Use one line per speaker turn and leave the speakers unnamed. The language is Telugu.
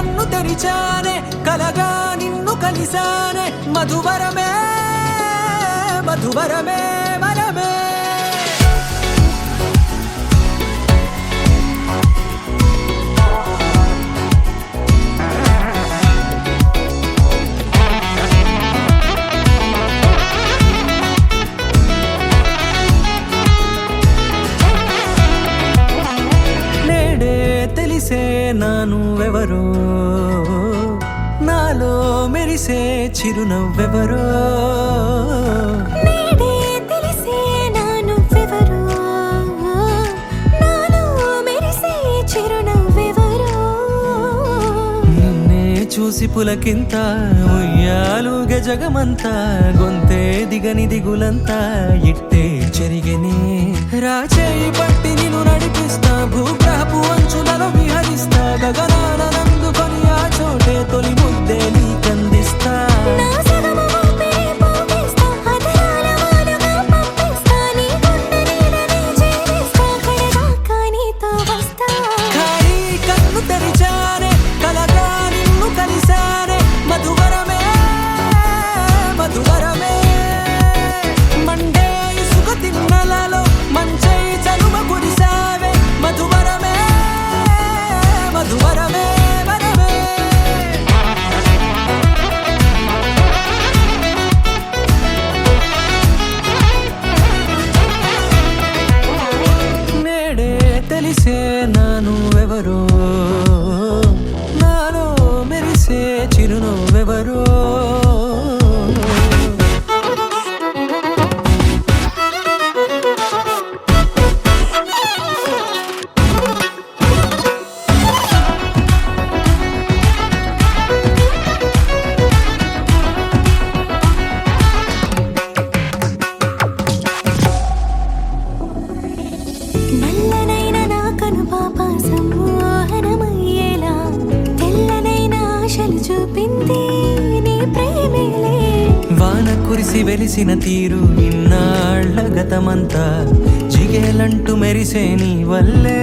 కన్ను తెరిచానే కలగా నిన్ను కలిసానే మధువరమే మధువరమే వరమే నానువెవరో నాలో మెరిసే చిరునవ్వెవరో
నేడే తెలిసే నానువెవరో నాలో మెరిసే చిరునవ్వెవరో
నిన్నే చూసి పులకింత ఉయ్యాలుగ జగమంతా గొంతే దిగని దిగులంతా ఇట్టే చెరిగనే రాచేయి పట్టి నిన్ను నడిపిస్తా భూగ్రహపు అంచులలో విహరిస్తా గగనాన నందుకొని ఆ చోటే తొలి ముద్దే నీకందిస్తా
నా సగము ఊపిరి పోగిస్తా అదరాల వాలుగా పంపిస్తా నీ గుండె నీడనే చేరిస్తా కడదాకా నీతో వస్తా
ఖాళీ కన్ను తెరిచానే కలగా నిన్ను కలిసానే మధువరమే మధువరమే మండే ఇసుక తిన్నలలో మంచై చలువ కురిసావే మధువరమే మధువరమే వరమే నేడే తెలిసే నానువెవరో నాలో మెరిసే చిరునవ్వెవరో
నల్లనైన నా కనుపాప సమ్మోహనమయ్యేలా తెల్లనైన ఆశలు చూపింది నీ ప్రేమేలే
వాన కురిసి వెలిసిన తీరు ఇన్నాళ్ల గతమంతా జిగేలంటూ మెరిసే నీ వల్లే